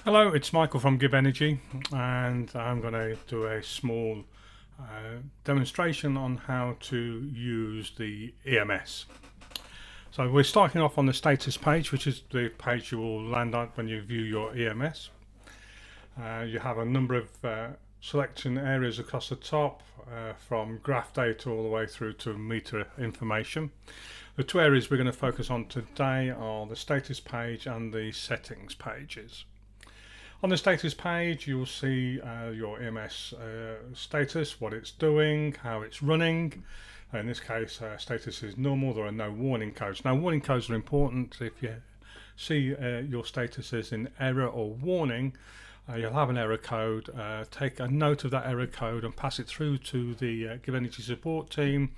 Hello, it's Michael from Give Energy, and I'm going to do a small demonstration on how to use the EMS. So we're starting off on the status page, which is the page you will land on when you view your EMS. You have a number of selection areas across the top, from graph data all the way through to meter information. The two areas we're going to focus on today are the status page and the settings pages. On the status page, you'll see your EMS status, what it's doing, how it's running. In this case, status is normal. There are no warning codes. Now, warning codes are important. If you see your status is in error or warning, you'll have an error code. Take a note of that error code and pass it through to the Give Energy support team.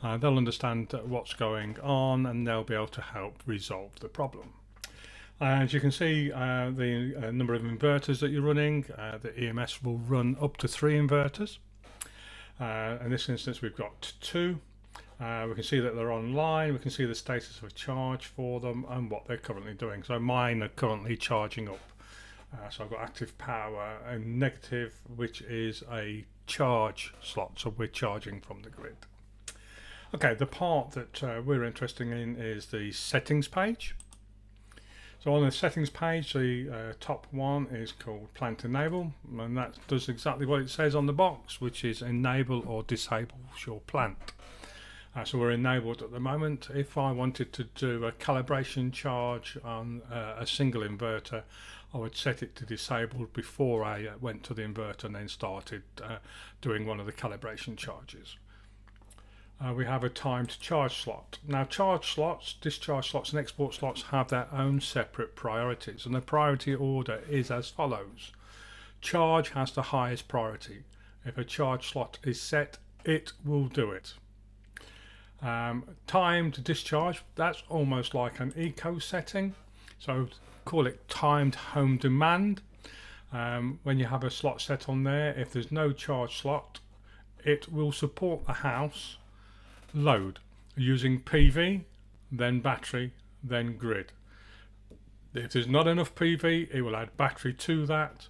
They'll understand what's going on and they'll be able to help resolve the problem. As you can see, the number of inverters that you're running, the EMS will run up to 3 inverters. In this instance, we've got 2. We can see that they're online. We can see the status of charge for them and what they're currently doing. So mine are currently charging up. So I've got active power and negative, which is a charge slot. So we're charging from the grid. Okay, the part that we're interested in is the settings page. So on the settings page, the top one is called Plant Enable, and that does exactly what it says on the box, which is enable or disable your plant. So we're enabled at the moment. If I wanted to do a calibration charge on a single inverter, I would set it to disabled before I went to the inverter and then started doing one of the calibration charges. We have a timed charge slot. Now, charge slots, discharge slots and export slots have their own separate priorities, and the priority order is as follows. Charge has the highest priority. If a charge slot is set, it will do it. Timed discharge, that's almost like an eco setting, so call it timed home demand. When you have a slot set on there, if there's no charge slot, it will support the house load using PV, then battery, then grid. If there's not enough PV, it will add battery to that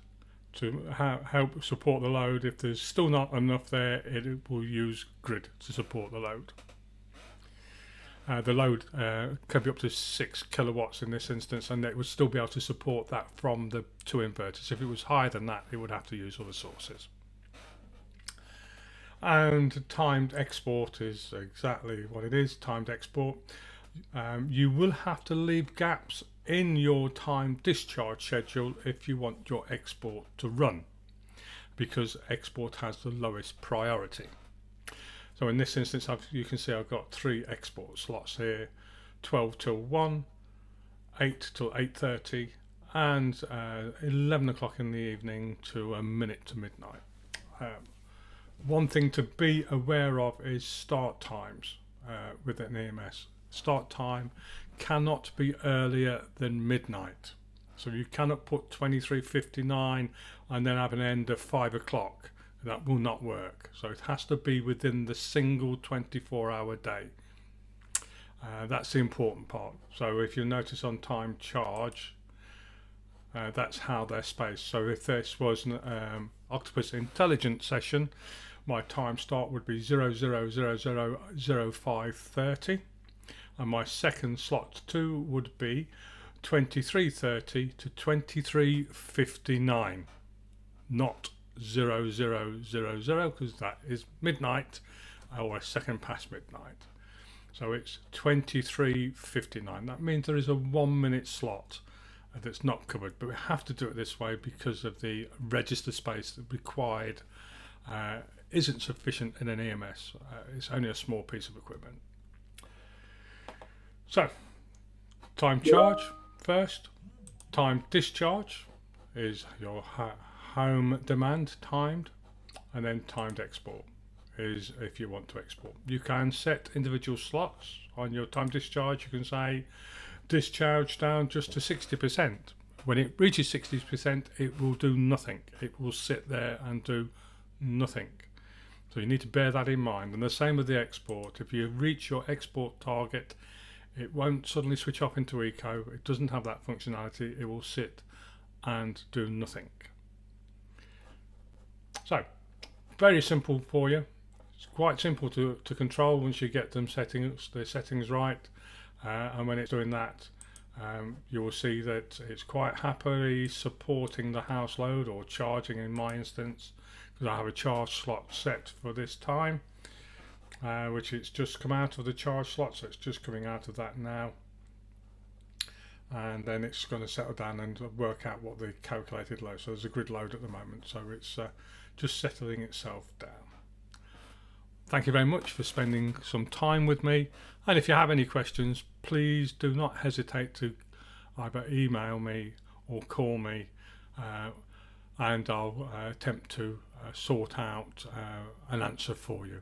to help support the load. If there's still not enough there, it will use grid to support the load. The load can be up to 6 kilowatts in this instance, and it would still be able to support that from the 2 inverters. If it was higher than that, it would have to use other sources. And timed export is exactly what it is, timed export. You will have to leave gaps in your timed discharge schedule if you want your export to run, because export has the lowest priority. So in this instance, you can see I've got 3 export slots here, 12 till 1, 8 till 8:30, and 11 o'clock in the evening to a minute to midnight. One thing to be aware of is start times with an EMS. Start time cannot be earlier than midnight. So you cannot put 23:59 and then have an end of 5 o'clock. That will not work. So it has to be within the single 24-hour day. That's the important part. So if you notice on time charge, that's how they're spaced. So if this was an Octopus Intelligence session, my time start would be 00:00:05:30, and my second slot 2 would be 23:30 to 23:59, not 00:00, because that is midnight or a second past midnight. So it's 23:59. That means there is a 1-minute slot that's not covered, but we have to do it this way because of the register space required isn't sufficient in an EMS. It's only a small piece of equipment. So, time charge first. Time discharge is your home demand timed, and then timed export is if you want to export. You can set individual slots on your time discharge. You can say discharge down just to 60%. When it reaches 60%, it will do nothing. It will sit there and do nothing. So you need to bear that in mind. And the same with the export. If you reach your export target, it won't suddenly switch off into eco. It doesn't have that functionality. It will sit and do nothing. So very simple for you. It's quite simple to control once you get the settings right, and when it's doing that, you will see that it's quite happily supporting the house load, or charging in my instance, because I have a charge slot set for this time, which it's just come out of the charge slot, so it's just coming out of that now, and then it's going to settle down and work out what the calculated load. So there's a grid load at the moment, so it's just settling itself down. Thank you very much for spending some time with me, and if you have any questions, please do not hesitate to either email me or call me, and I'll attempt to sort out an answer for you.